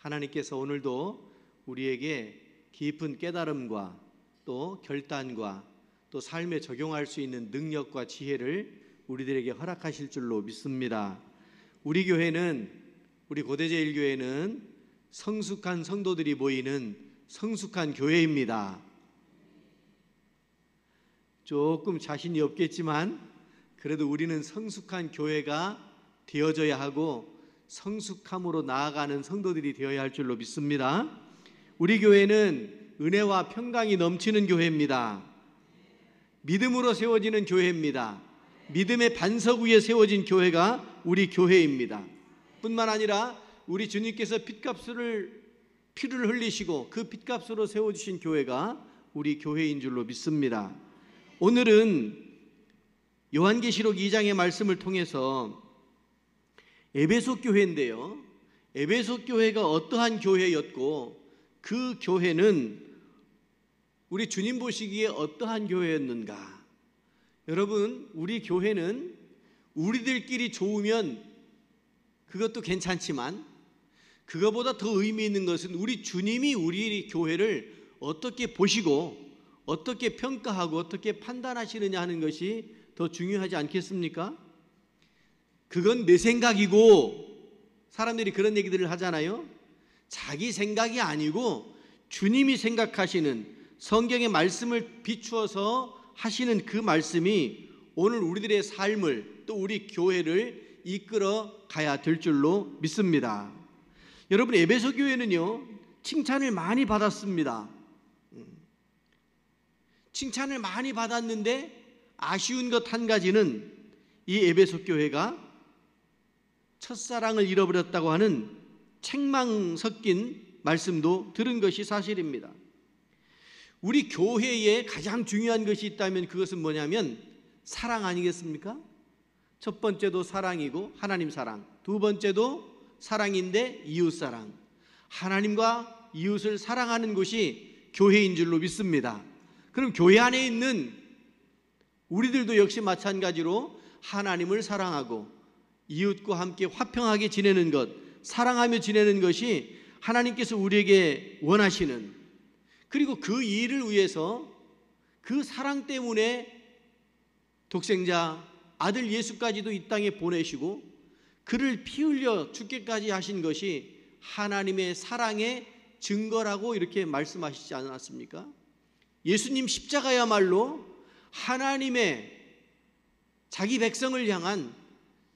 하나님께서 오늘도 우리에게 깊은 깨달음과 또 결단과 또 삶에 적용할 수 있는 능력과 지혜를 우리들에게 허락하실 줄로 믿습니다. 우리 교회는, 우리 고대제일교회는 성숙한 성도들이 모이는 성숙한 교회입니다. 조금 자신이 없겠지만 그래도 우리는 성숙한 교회가 되어져야 하고 성숙함으로 나아가는 성도들이 되어야 할 줄로 믿습니다. 우리 교회는 은혜와 평강이 넘치는 교회입니다. 믿음으로 세워지는 교회입니다. 믿음의 반석 위에 세워진 교회가 우리 교회입니다. 뿐만 아니라 우리 주님께서 피를 흘리시고 그 핏값으로 세워주신 교회가 우리 교회인 줄로 믿습니다. 오늘은 요한계시록 2장의 말씀을 통해서 에베소 교회인데요, 에베소 교회가 어떠한 교회였고 그 교회는 우리 주님 보시기에 어떠한 교회였는가. 여러분, 우리 교회는 우리들끼리 좋으면 그것도 괜찮지만 그것보다 더 의미 있는 것은 우리 주님이 우리 교회를 어떻게 보시고 어떻게 평가하고 어떻게 판단하시느냐 하는 것이 더 중요하지 않겠습니까? 그건 내 생각이고, 사람들이 그런 얘기들을 하잖아요. 자기 생각이 아니고 주님이 생각하시는 성경의 말씀을 비추어서 하시는 그 말씀이 오늘 우리들의 삶을 또 우리 교회를 이끌어 가야 될 줄로 믿습니다. 여러분, 에베소 교회는요 칭찬을 많이 받았습니다. 칭찬을 많이 받았는데 아쉬운 것 한 가지는 이 에베소 교회가 첫사랑을 잃어버렸다고 하는 책망 섞인 말씀도 들은 것이 사실입니다. 우리 교회에 가장 중요한 것이 있다면 그것은 뭐냐면 사랑 아니겠습니까? 첫 번째도 사랑이고 하나님 사랑, 두 번째도 사랑인데 이웃 사랑, 하나님과 이웃을 사랑하는 것이 교회인 줄로 믿습니다. 그럼 교회 안에 있는 우리들도 역시 마찬가지로 하나님을 사랑하고 이웃과 함께 화평하게 지내는 것, 사랑하며 지내는 것이 하나님께서 우리에게 원하시는, 그리고 그 일을 위해서 그 사랑 때문에 독생자 아들 예수까지도 이 땅에 보내시고 그를 피 흘려 죽기까지 하신 것이 하나님의 사랑의 증거라고 이렇게 말씀하시지 않았습니까? 예수님 십자가야말로 하나님의 자기 백성을 향한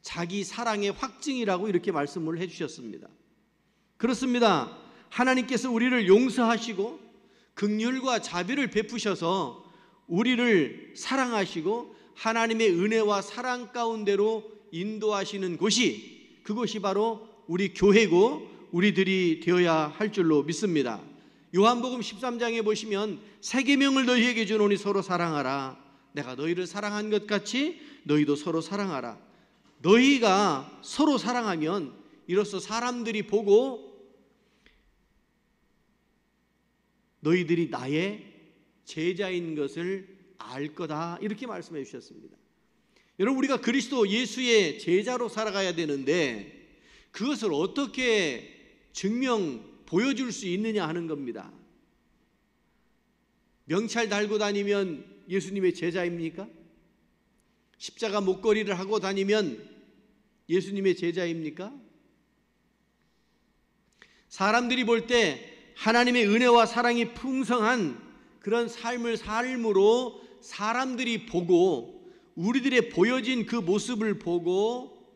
자기 사랑의 확증이라고 이렇게 말씀을 해주셨습니다. 그렇습니다. 하나님께서 우리를 용서하시고 긍휼과 자비를 베푸셔서 우리를 사랑하시고 하나님의 은혜와 사랑 가운데로 인도하시는 곳이, 그것이 바로 우리 교회고 우리들이 되어야 할 줄로 믿습니다. 요한복음 13장에 보시면 새 계명을 너희에게 주노니 서로 사랑하라. 내가 너희를 사랑한 것 같이 너희도 서로 사랑하라. 너희가 서로 사랑하면 이로써 사람들이 보고 너희들이 나의 제자인 것을 알 거다, 이렇게 말씀해 주셨습니다. 여러분, 우리가 그리스도 예수의 제자로 살아가야 되는데 그것을 어떻게 보여줄 수 있느냐 하는 겁니다. 명찰 달고 다니면 예수님의 제자입니까? 십자가 목걸이를 하고 다니면 예수님의 제자입니까? 사람들이 볼 때 하나님의 은혜와 사랑이 풍성한 그런 삶으로 사람들이 보고 우리들의 보여진 그 모습을 보고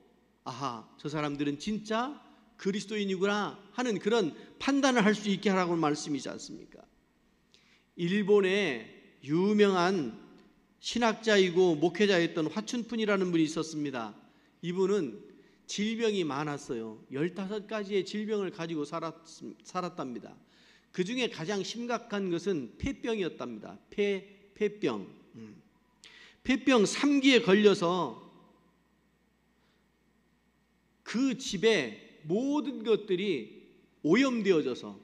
아하, 저 사람들은 진짜 그리스도인이구나 하는 그런 판단을 할 수 있게 하라고 말씀이지 않습니까? 일본의 유명한 신학자이고 목회자였던 화춘푼이라는 분이 있었습니다. 이분은 질병이 많았어요. 15가지의 질병을 가지고 살았답니다. 그 중에 가장 심각한 것은 폐병이었답니다. 폐병 3기에 걸려서 그 집에 모든 것들이 오염되어져서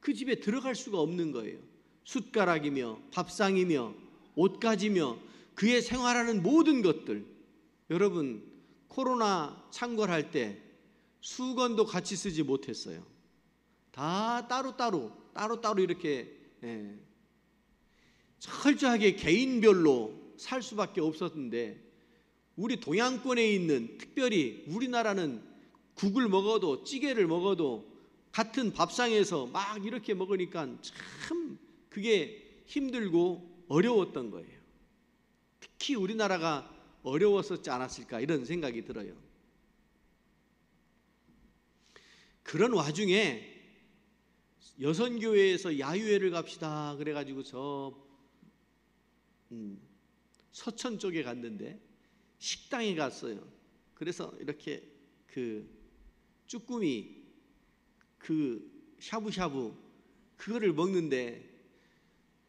그 집에 들어갈 수가 없는 거예요. 숟가락이며 밥상이며 옷가지며 그의 생활하는 모든 것들. 여러분, 코로나 창궐할 때 수건도 같이 쓰지 못했어요. 다 따로따로 이렇게 철저하게 개인별로 살 수밖에 없었는데, 우리 동양권에 있는, 특별히 우리나라는 국을 먹어도 찌개를 먹어도 같은 밥상에서 막 이렇게 먹으니까 참 그게 힘들고 어려웠던 거예요. 특히 우리나라가 어려웠었지 않았을까 이런 생각이 들어요. 그런 와중에 여선교회에서 야유회를 갑시다 그래가지고 저 서천 쪽에 갔는데 식당에 갔어요. 그래서 이렇게 그 쭈꾸미, 그 샤브샤브 그거를 먹는데,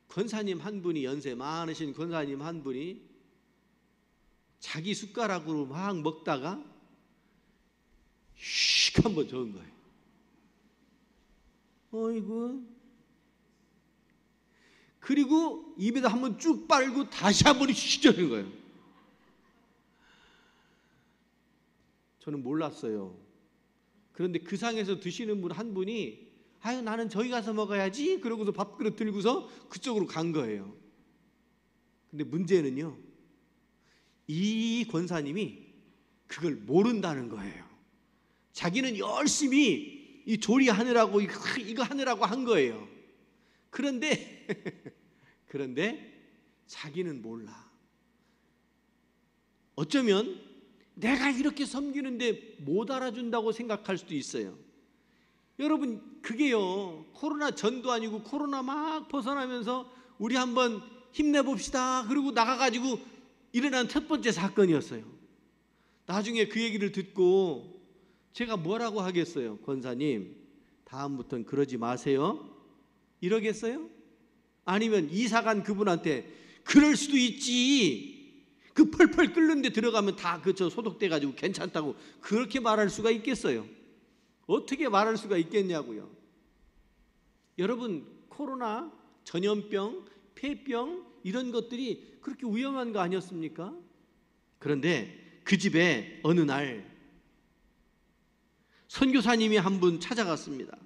권사님 한 분이, 연세 많으신 권사님 한 분이 자기 숟가락으로 막 먹다가 휙 한번 저은 거예요. 어이구. 그리고 입에다 한번 쭉 빨고 다시 한번 휙 저은 거예요. 저는 몰랐어요. 그런데 그 상에서 드시는 분 한 분이 아유 나는 저기 가서 먹어야지 그러고서 밥그릇 들고서 그쪽으로 간 거예요. 근데 문제는요, 이 권사님이 그걸 모른다는 거예요. 자기는 열심히 이 조리하느라고 이거 하느라고 한 거예요. 그런데 자기는 몰라. 어쩌면 내가 이렇게 섬기는데 못 알아준다고 생각할 수도 있어요. 여러분, 그게요, 코로나 전도 아니고 코로나 막 벗어나면서 우리 한번 힘내봅시다 그러고 나가가지고 일어난 첫 번째 사건이었어요. 나중에 그 얘기를 듣고 제가 뭐라고 하겠어요? 권사님, 다음부터는 그러지 마세요 이러겠어요? 아니면 이사간 그분한테 그럴 수도 있지, 그 펄펄 끓는 데 들어가면 다 저 소독돼 가지고 괜찮다고 그렇게 말할 수가 있겠어요? 어떻게 말할 수가 있겠냐고요. 여러분, 코로나, 전염병, 폐병 이런 것들이 그렇게 위험한 거 아니었습니까? 그런데 그 집에 어느 날 선교사님이 한 분 찾아갔습니다.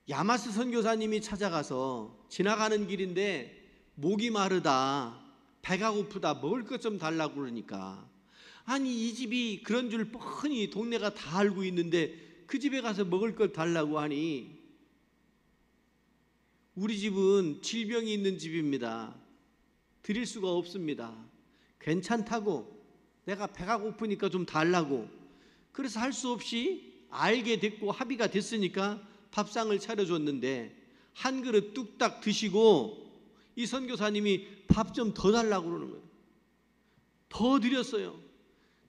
야마스 선교사님이 찾아가서 지나가는 길인데 목이 마르다, 배가 고프다, 먹을 것 좀 달라고 그러니까, 아니 이 집이 그런 줄 뻔히 동네가 다 알고 있는데 그 집에 가서 먹을 것 달라고 하니, 우리 집은 질병이 있는 집입니다. 드릴 수가 없습니다. 괜찮다고, 내가 배가 고프니까 좀 달라고. 그래서 할 수 없이 알게 됐고 합의가 됐으니까 밥상을 차려줬는데, 한 그릇 뚝딱 드시고 이 선교사님이 밥 좀 더 달라고 그러는 거예요. 더 드렸어요.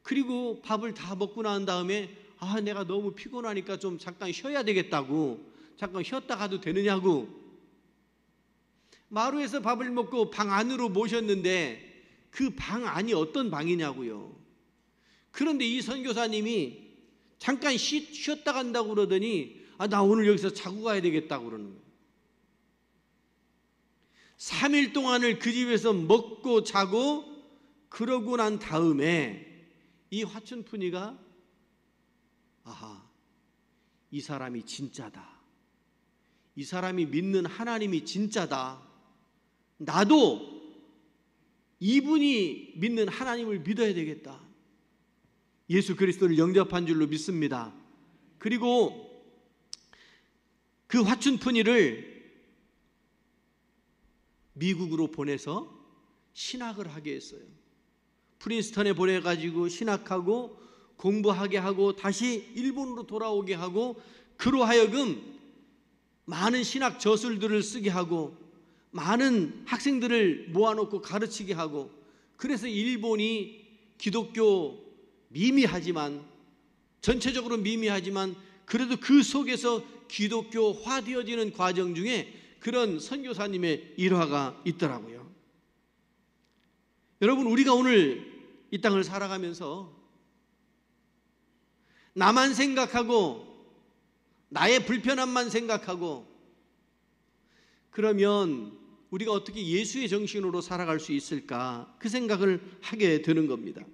그리고 밥을 다 먹고 난 다음에 내가 너무 피곤하니까 좀 잠깐 쉬어야 되겠다고, 잠깐 쉬었다 가도 되느냐고. 마루에서 밥을 먹고 방 안으로 모셨는데 그 방 안이 어떤 방이냐고요. 그런데 이 선교사님이 잠깐 쉬었다 간다고 그러더니 나 오늘 여기서 자고 가야 되겠다고 그러는 거예요. 3일 동안을 그 집에서 먹고 자고 그러고 난 다음에 이 화춘푼이가 이 사람이 진짜다, 이 사람이 믿는 하나님이 진짜다, 나도 이분이 믿는 하나님을 믿어야 되겠다, 예수 그리스도를 영접한 줄로 믿습니다. 그리고 그 화춘푼이를 미국으로 보내서 신학을 하게 했어요. 프린스턴에 보내가지고 신학하고 공부하게 하고 다시 일본으로 돌아오게 하고, 그로 하여금 많은 신학 저술들을 쓰게 하고 많은 학생들을 모아놓고 가르치게 하고, 그래서 일본이 기독교 미미하지만, 전체적으로 미미하지만 그래도 그 속에서 기독교화되어지는 과정 중에 그런 선교사님의 일화가 있더라고요. 여러분, 우리가 오늘 이 땅을 살아가면서 나만 생각하고 나의 불편함만 생각하고 그러면 우리가 어떻게 예수의 정신으로 살아갈 수 있을까, 그 생각을 하게 되는 겁니다.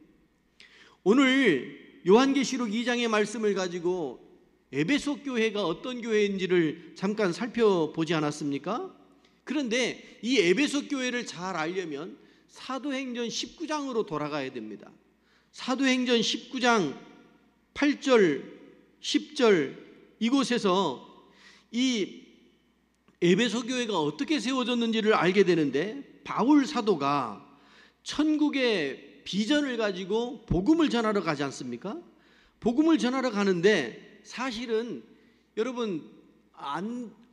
오늘 요한계시록 2장의 말씀을 가지고 에베소 교회가 어떤 교회인지를 잠깐 살펴보지 않았습니까? 그런데 이 에베소 교회를 잘 알려면 사도행전 19장으로 돌아가야 됩니다. 사도행전 19장 8절, 10절 이곳에서 이 에베소 교회가 어떻게 세워졌는지를 알게 되는데, 바울 사도가 천국의 비전을 가지고 복음을 전하러 가지 않습니까? 복음을 전하러 가는데 사실은 여러분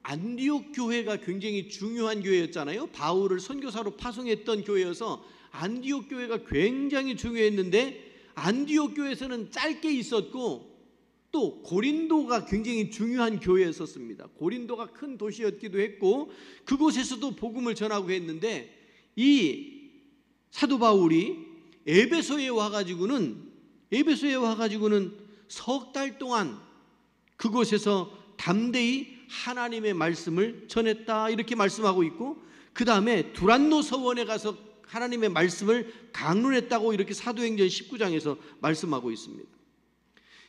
안디옥 교회가 굉장히 중요한 교회였잖아요. 바울을 선교사로 파송했던 교회여서 안디옥 교회가 굉장히 중요했는데, 안디옥 교회에서는 짧게 있었고 또 고린도가 굉장히 중요한 교회였었습니다. 고린도가 큰 도시였기도 했고 그곳에서도 복음을 전하고 했는데, 이 사도 바울이 에베소에 와가지고는 석 달 동안 그곳에서 담대히 하나님의 말씀을 전했다 이렇게 말씀하고 있고, 그 다음에 두란노 서원에 가서 하나님의 말씀을 강론했다고 이렇게 사도행전 19장에서 말씀하고 있습니다.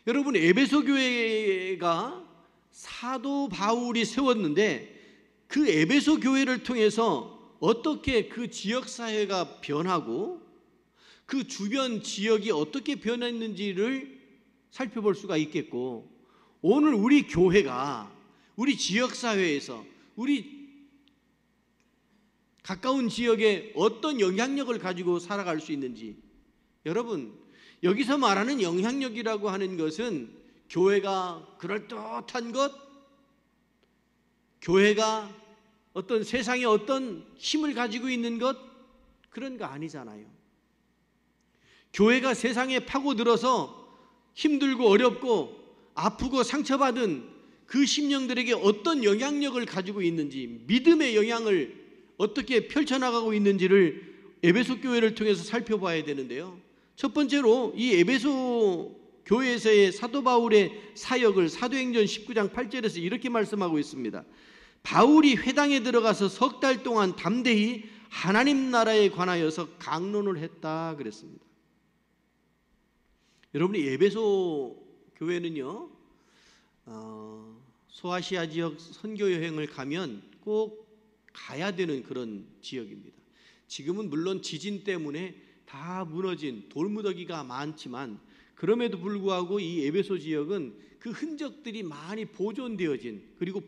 여러분, 에베소 교회가 사도 바울이 세웠는데 그 에베소 교회를 통해서 어떻게 그 지역사회가 변하고 그 주변 지역이 어떻게 변했는지를 살펴볼 수가 있겠고, 오늘 우리 교회가 우리 지역사회에서 우리 가까운 지역에 어떤 영향력을 가지고 살아갈 수 있는지, 여러분 여기서 말하는 영향력이라고 하는 것은 교회가 그럴듯한 것, 교회가 어떤 세상에 어떤 힘을 가지고 있는 것, 그런 거 아니잖아요. 교회가 세상에 파고들어서 힘들고 어렵고 아프고 상처받은 그 심령들에게 어떤 영향력을 가지고 있는지, 믿음의 영향을 어떻게 펼쳐나가고 있는지를 에베소 교회를 통해서 살펴봐야 되는데요, 첫 번째로 이 에베소 교회에서의 사도 바울의 사역을 사도행전 19장 8절에서 이렇게 말씀하고 있습니다. 바울이 회당에 들어가서 석 달 동안 담대히 하나님 나라에 관하여서 강론을 했다 그랬습니다. 여러분이 에베소 교회는요, 소아시아 지역 선교 여행을 가면 꼭 가야 되는 그런 지역입니다. 지금은 물론 지진 때문에 다 무너진 돌무더기가 많지만 그럼에도 불구하고 이 에베소 지역은 그 흔적들이 많이 보존되어진, 그리고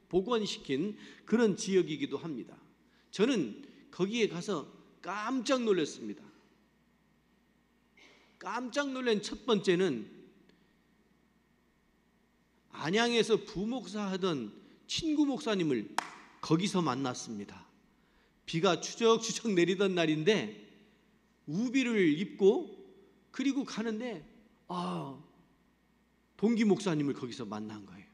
복원시킨 그런 지역이기도 합니다. 저는 거기에 가서 깜짝 놀랐습니다. 깜짝 놀란 첫 번째는 안양에서 부목사 하던 친구 목사님을 거기서 만났습니다. 비가 추적추적 내리던 날인데 우비를 입고 그리고 가는데 동기 목사님을 거기서 만난 거예요.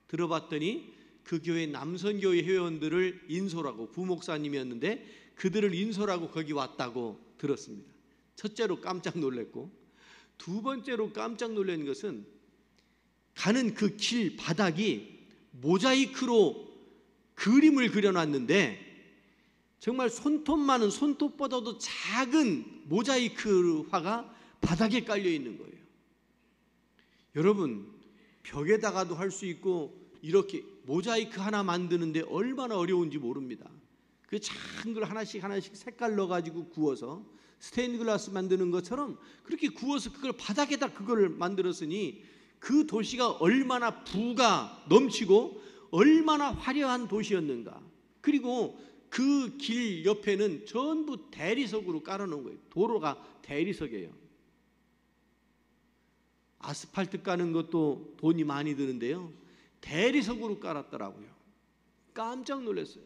들어봤더니 그 교회 남선교회 회원들을 인솔하고, 부목사님이었는데 그들을 인솔하고 거기 왔다고 들었습니다. 첫째로 깜짝 놀랐고, 두 번째로 깜짝 놀란 것은 가는 그 길 바닥이 모자이크로 그림을 그려놨는데 정말 손톱만한, 손톱보다도 작은 모자이크 화가 바닥에 깔려 있는 거예요. 여러분, 벽에다가도 할 수 있고 이렇게 모자이크 하나 만드는데 얼마나 어려운지 모릅니다. 그 작은 걸 하나씩 색깔 넣어가지고 구워서 스테인드 글라스 만드는 것처럼 그렇게 구워서 그걸 바닥에다 그걸 만들었으니 그 도시가 얼마나 부가 넘치고 얼마나 화려한 도시였는가. 그리고 그 길 옆에는 전부 대리석으로 깔아놓은 거예요. 도로가 대리석이에요. 아스팔트 까는 것도 돈이 많이 드는데요, 대리석으로 깔았더라고요. 깜짝 놀랐어요.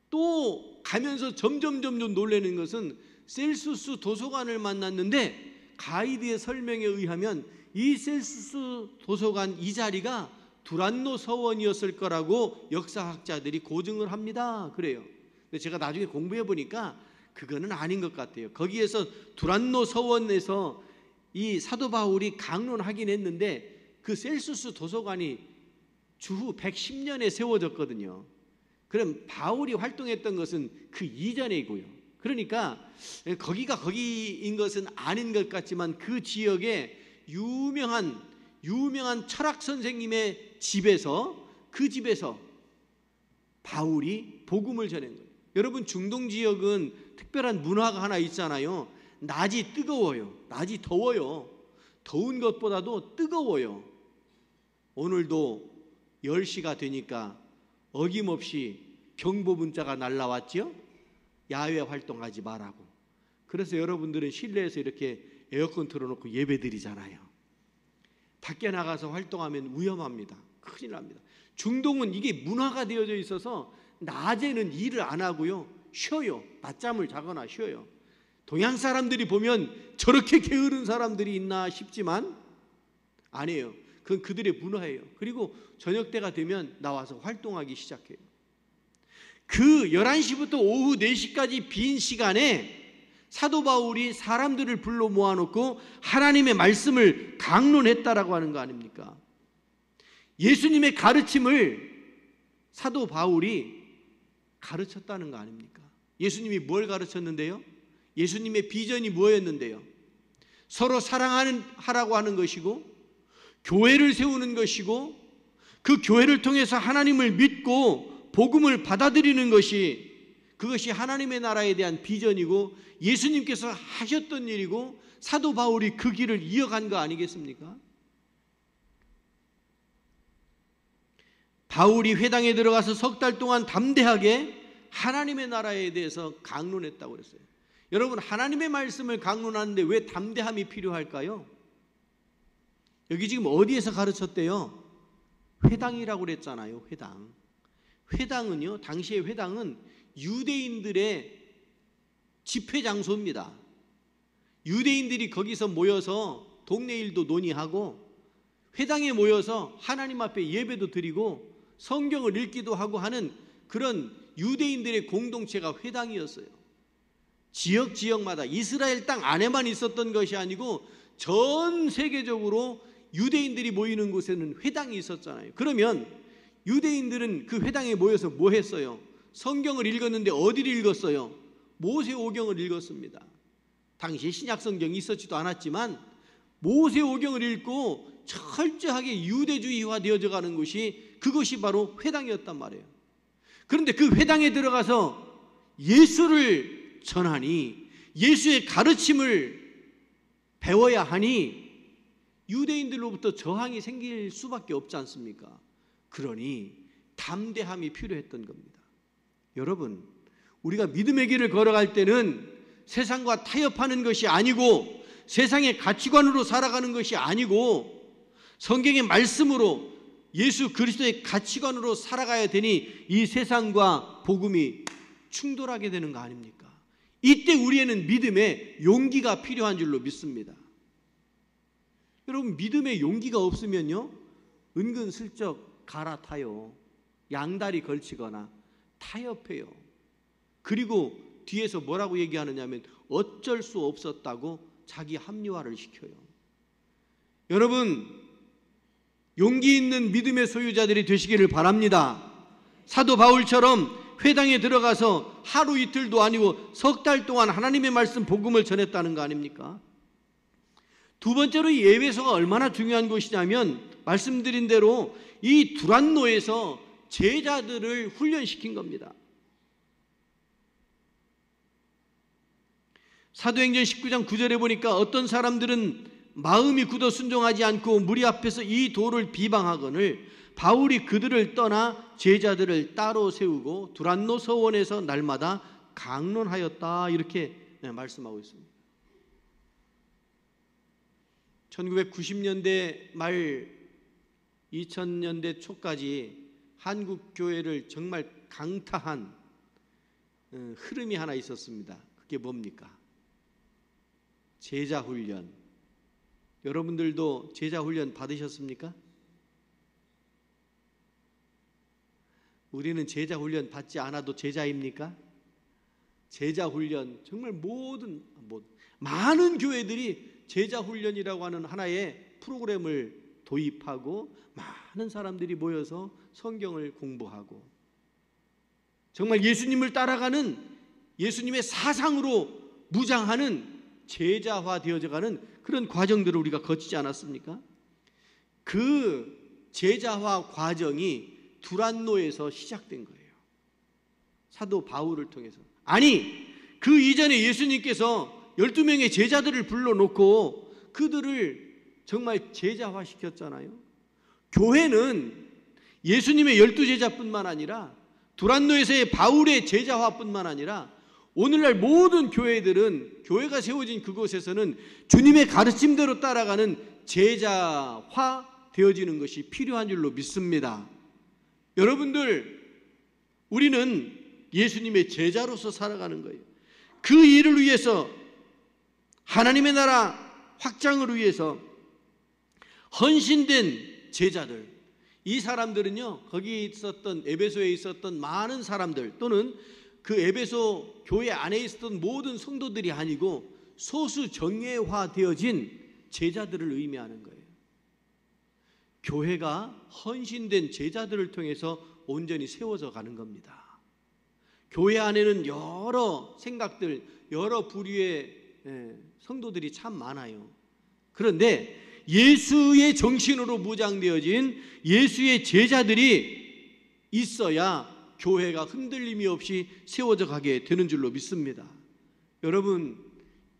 또 가면서 점점 놀라는 것은 셀수스 도서관을 만났는데 가이드의 설명에 의하면 이 셀수스 도서관 이 자리가 두란노 서원이었을 거라고 역사학자들이 고증을 합니다. 그래요. 근데 제가 나중에 공부해 보니까 그거는 아닌 것 같아요. 거기에서 두란노 서원에서 이 사도 바울이 강론하긴 했는데 그 셀수스 도서관이 주후 110년에 세워졌거든요. 그럼 바울이 활동했던 것은 그 이전이고요. 그러니까 거기가 거기인 것은 아닌 것 같지만 그 지역에 유명한 유명한 철학 선생님의 집에서, 그 집에서 바울이 복음을 전한 거예요. 여러분, 중동 지역은 특별한 문화가 하나 있잖아요. 낮이 뜨거워요. 낮이 더워요. 더운 것보다도 뜨거워요. 오늘도 10시가 되니까 어김없이 경보 문자가 날라왔죠. 야외 활동하지 말라고. 그래서 여러분들은 실내에서 이렇게 에어컨 틀어놓고 예배 드리잖아요. 밖에 나가서 활동하면 위험합니다. 큰일 납니다. 중동은 이게 문화가 되어져 있어서 낮에는 일을 안 하고요, 쉬어요. 낮잠을 자거나 쉬어요. 동양 사람들이 보면 저렇게 게으른 사람들이 있나 싶지만 아니에요. 그건 그들의 문화예요. 그리고 저녁 때가 되면 나와서 활동하기 시작해요. 그 11시부터 오후 4시까지 빈 시간에 사도 바울이 사람들을 불러 모아놓고 하나님의 말씀을 강론했다라고 하는 거 아닙니까? 예수님의 가르침을 사도 바울이 가르쳤다는 거 아닙니까? 예수님이 뭘 가르쳤는데요? 예수님의 비전이 뭐였는데요? 서로 사랑하라고 하는 것이고, 교회를 세우는 것이고, 그 교회를 통해서 하나님을 믿고 복음을 받아들이는 것이, 그것이 하나님의 나라에 대한 비전이고 예수님께서 하셨던 일이고, 사도 바울이 그 길을 이어간 거 아니겠습니까? 바울이 회당에 들어가서 3달 동안 담대하게 하나님의 나라에 대해서 강론했다고 그랬어요. 여러분, 하나님의 말씀을 강론하는데 왜 담대함이 필요할까요? 여기 지금 어디에서 가르쳤대요? 회당이라고 그랬잖아요. 회당은요, 당시의 회당은 유대인들의 집회 장소입니다. 유대인들이 거기서 모여서 동네 일도 논의하고, 회당에 모여서 하나님 앞에 예배도 드리고 성경을 읽기도 하고 하는 그런 유대인들의 공동체가 회당이었어요. 지역마다, 이스라엘 땅 안에만 있었던 것이 아니고 전 세계적으로 유대인들이 모이는 곳에는 회당이 있었잖아요. 그러면 유대인들은 그 회당에 모여서 뭐 했어요? 성경을 읽었는데 어디를 읽었어요? 모세오경을 읽었습니다. 당시 신약성경이 있었지도 않았지만 모세오경을 읽고 철저하게 유대주의화 되어져 가는 것이, 그것이 바로 회당이었단 말이에요. 그런데 그 회당에 들어가서 예수를 전하니, 예수의 가르침을 배워야 하니 유대인들로부터 저항이 생길 수밖에 없지 않습니까? 그러니 담대함이 필요했던 겁니다. 여러분, 우리가 믿음의 길을 걸어갈 때는 세상과 타협하는 것이 아니고, 세상의 가치관으로 살아가는 것이 아니고, 성경의 말씀으로 예수 그리스도의 가치관으로 살아가야 되니 이 세상과 복음이 충돌하게 되는 거 아닙니까? 이때 우리에는 믿음의 용기가 필요한 줄로 믿습니다. 여러분, 믿음의 용기가 없으면요, 은근슬쩍 갈아타요. 양다리 걸치거나 타협해요. 그리고 뒤에서 뭐라고 얘기하느냐면 어쩔 수 없었다고 자기 합리화를 시켜요. 여러분, 용기 있는 믿음의 소유자들이 되시기를 바랍니다. 사도 바울처럼 회당에 들어가서 하루 이틀도 아니고 3달 동안 하나님의 말씀 복음을 전했다는 거 아닙니까? 두 번째로 이 에베소가 얼마나 중요한 곳이냐면, 말씀드린 대로 이 두란노에서 제자들을 훈련시킨 겁니다. 사도행전 19장 9절에 보니까 어떤 사람들은 마음이 굳어 순종하지 않고 무리 앞에서 이 도를 비방하거늘 바울이 그들을 떠나 제자들을 따로 세우고 두란노 서원에서 날마다 강론하였다, 이렇게 말씀하고 있습니다. 1990년대 말 2000년대 초까지 한국 교회를 정말 강타한 흐름이 하나 있었습니다. 그게 뭡니까? 제자훈련. 여러분들도 제자훈련 받으셨습니까? 우리는 제자훈련 받지 않아도 제자입니까? 제자훈련, 정말 많은 교회들이 제자훈련이라고 하는 하나의 프로그램을 도입하고 많은 사람들이 모여서 성경을 공부하고, 정말 예수님을 따라가는, 예수님의 사상으로 무장하는 제자화 되어져가는 그런 과정들을 우리가 거치지 않았습니까? 그 제자화 과정이 두란노에서 시작된 거예요. 사도 바울을 통해서. 아니, 그 이전에 예수님께서 12명의 제자들을 불러놓고 그들을 정말 제자화 시켰잖아요. 교회는 예수님의 12제자뿐만 아니라 두란노에서의 바울의 제자화뿐만 아니라 오늘날 모든 교회들은, 교회가 세워진 그곳에서는 주님의 가르침대로 따라가는 제자화 되어지는 것이 필요한 줄로 믿습니다. 여러분들, 우리는 예수님의 제자로서 살아가는 거예요. 그 일을 위해서, 하나님의 나라 확장을 위해서 헌신된 제자들, 이 사람들은요, 거기 있었던, 에베소에 있었던 많은 사람들 또는 그 에베소 교회 안에 있었던 모든 성도들이 아니고 소수 정예화되어진 제자들을 의미하는 거예요. 교회가 헌신된 제자들을 통해서 온전히 세워져 가는 겁니다. 교회 안에는 여러 생각들, 여러 부류의 성도들이 참 많아요. 그런데 예수의 정신으로 무장되어진 예수의 제자들이 있어야 교회가 흔들림이 없이 세워져 가게 되는 줄로 믿습니다. 여러분,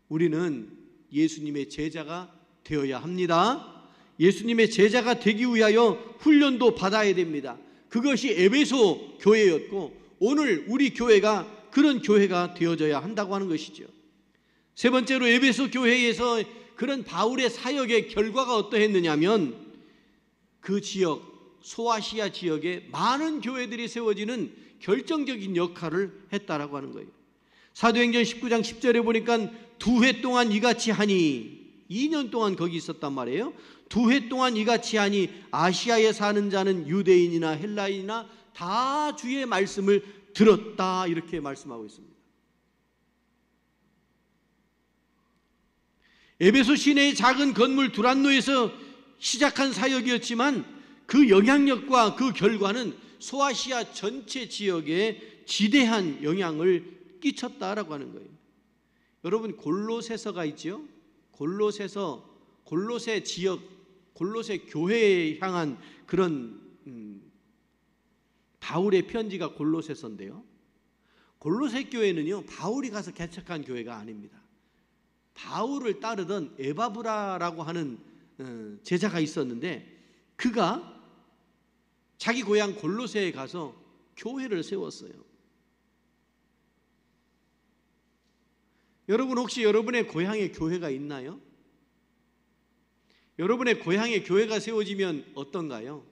우리는 예수님의 제자가 되어야 합니다. 예수님의 제자가 되기 위하여 훈련도 받아야 됩니다. 그것이 에베소 교회였고 오늘 우리 교회가 그런 교회가 되어져야 한다고 하는 것이죠. 세 번째로, 에베소 교회에서 그런 바울의 사역의 결과가 어떠했느냐면 그 지역, 소아시아 지역에 많은 교회들이 세워지는 결정적인 역할을 했다라고 하는 거예요. 사도행전 19장 10절에 보니까 2해 동안 이같이 하니, 2년 동안 거기 있었단 말이에요. 2해 동안 이같이 하니 아시아에 사는 자는 유대인이나 헬라인이나 다 주의 말씀을 들었다, 이렇게 말씀하고 있습니다. 에베소 시내의 작은 건물 두란노에서 시작한 사역이었지만 그 영향력과 그 결과는 소아시아 전체 지역에 지대한 영향을 끼쳤다라고 하는 거예요. 여러분, 골로새서가 있죠. 골로새 지역, 골로새 교회에 향한 그런 바울의 편지가 골로새서인데요. 골로새 교회는요, 바울이 가서 개척한 교회가 아닙니다. 바울을 따르던 에바브라라고 하는 제자가 있었는데 그가 자기 고향 골로새에 가서 교회를 세웠어요. 여러분, 혹시 여러분의 고향에 교회가 있나요? 여러분의 고향에 교회가 세워지면 어떤가요?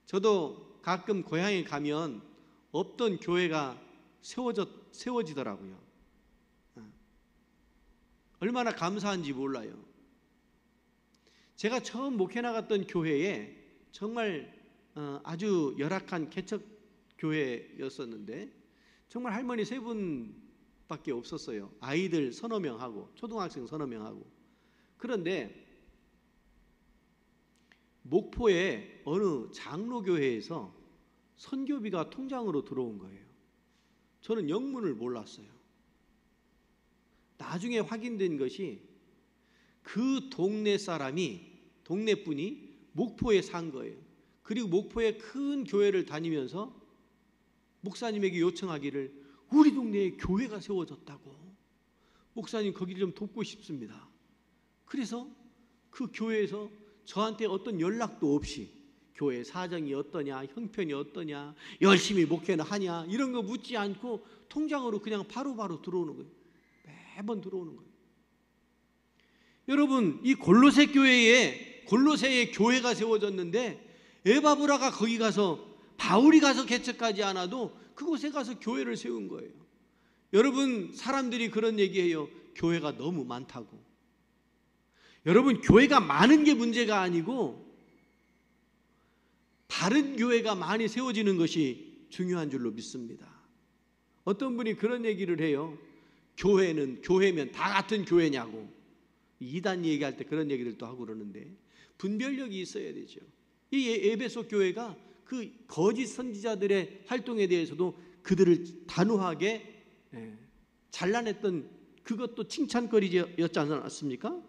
저도 가끔 고향에 가면 없던 교회가 세워지더라고요. 얼마나 감사한지 몰라요. 제가 처음 목회 나갔던 교회에 정말 아주 열악한 개척 교회였었는데 정말 할머니 3분밖에 없었어요. 아이들 서너 명하고 초등학생 서너 명하고. 그런데 목포의 어느 장로교회에서 선교비가 통장으로 들어온 거예요. 저는 영문을 몰랐어요. 나중에 확인된 것이 그 동네 분이 목포에 산 거예요. 그리고 목포의 큰 교회를 다니면서 목사님에게 요청하기를, 우리 동네에 교회가 세워졌다고, 목사님 거기를 좀 돕고 싶습니다. 그래서 그 교회에서 저한테 어떤 연락도 없이 교회 사정이 어떠냐, 형편이 어떠냐, 열심히 목회는 하냐, 이런 거 묻지 않고 통장으로 그냥 바로바로 들어오는 거예요. 매번 들어오는 거예요. 여러분, 이 골로새에 교회가 세워졌는데 에바브라가 거기 가서, 바울이 가서 개척하지 않아도 그곳에 가서 교회를 세운 거예요. 여러분, 사람들이 그런 얘기해요. 교회가 너무 많다고. 여러분, 교회가 많은 게 문제가 아니고 바른 교회가 많이 세워지는 것이 중요한 줄로 믿습니다. 어떤 분이 그런 얘기를 해요. 교회면 다 같은 교회냐고. 이단 얘기할 때 그런 얘기들도 하고 그러는데 분별력이 있어야 되죠. 이 에베소 교회가 그 거짓 선지자들의 활동에 대해서도 그들을 단호하게 잘라냈던, 그것도 칭찬거리였지 않았습니까?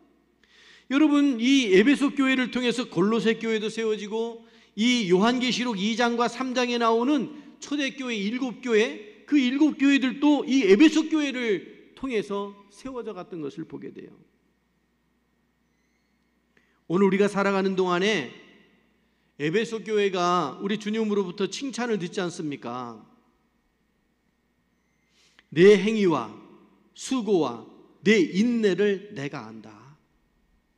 여러분, 이 에베소 교회를 통해서 골로새 교회도 세워지고 이 요한계시록 2장과 3장에 나오는 초대교회 7교회, 그 7교회들도 이 에베소 교회를 통해서 세워져 갔던 것을 보게 돼요. 오늘 우리가 살아가는 동안에 에베소 교회가 우리 주님으로부터 칭찬을 듣지 않습니까? 내 행위와 수고와 내 인내를 내가 안다.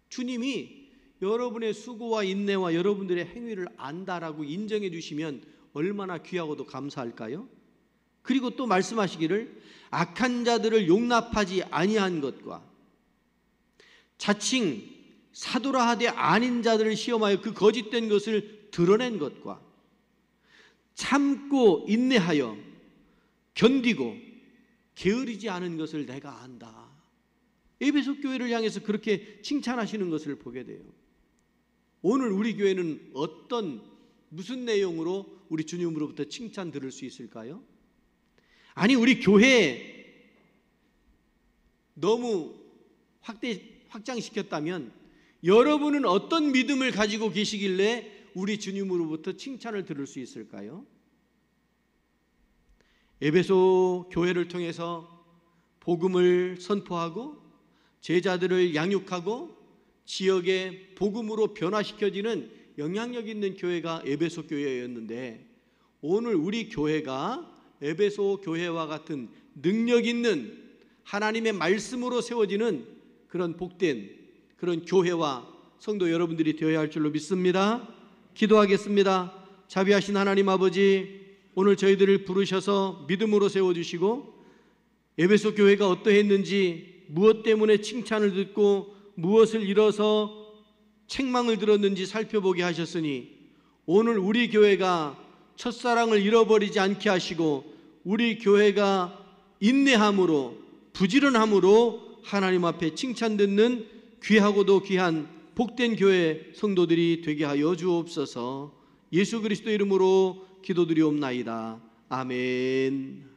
주님이 여러분의 수고와 인내와 여러분들의 행위를 안다라고 인정해 주시면 얼마나 귀하고도 감사할까요? 그리고 또 말씀하시기를 악한 자들을 용납하지 아니한 것과 자칭 사도라 하되 아닌 자들을 시험하여 그 거짓된 것을 드러낸 것과 참고 인내하여 견디고 게으르지 않은 것을 내가 안다. 에베소 교회를 향해서 그렇게 칭찬하시는 것을 보게 돼요. 오늘 우리 교회는 무슨 내용으로 우리 주님으로부터 칭찬 들을 수 있을까요? 아니, 우리 교회 너무 확장시켰다면 여러분은 어떤 믿음을 가지고 계시길래 우리 주님으로부터 칭찬을 들을 수 있을까요? 에베소 교회를 통해서 복음을 선포하고 제자들을 양육하고 지역의 복음으로 변화시켜지는 영향력 있는 교회가 에베소 교회였는데, 오늘 우리 교회가 에베소 교회와 같은 능력 있는 하나님의 말씀으로 세워지는 그런 복된 그런 교회와 성도 여러분들이 되어야 할 줄로 믿습니다. 기도하겠습니다. 자비하신 하나님 아버지, 오늘 저희들을 부르셔서 믿음으로 세워주시고 에베소 교회가 어떠했는지, 무엇 때문에 칭찬을 듣고 무엇을 잃어서 책망을 들었는지 살펴보게 하셨으니 오늘 우리 교회가 첫사랑을 잃어버리지 않게 하시고 우리 교회가 인내함으로 부지런함으로 하나님 앞에 칭찬 듣는 귀하고도 귀한 복된 교회 성도들이 되게 하여 주옵소서. 예수 그리스도 이름으로 기도드리옵나이다. 아멘.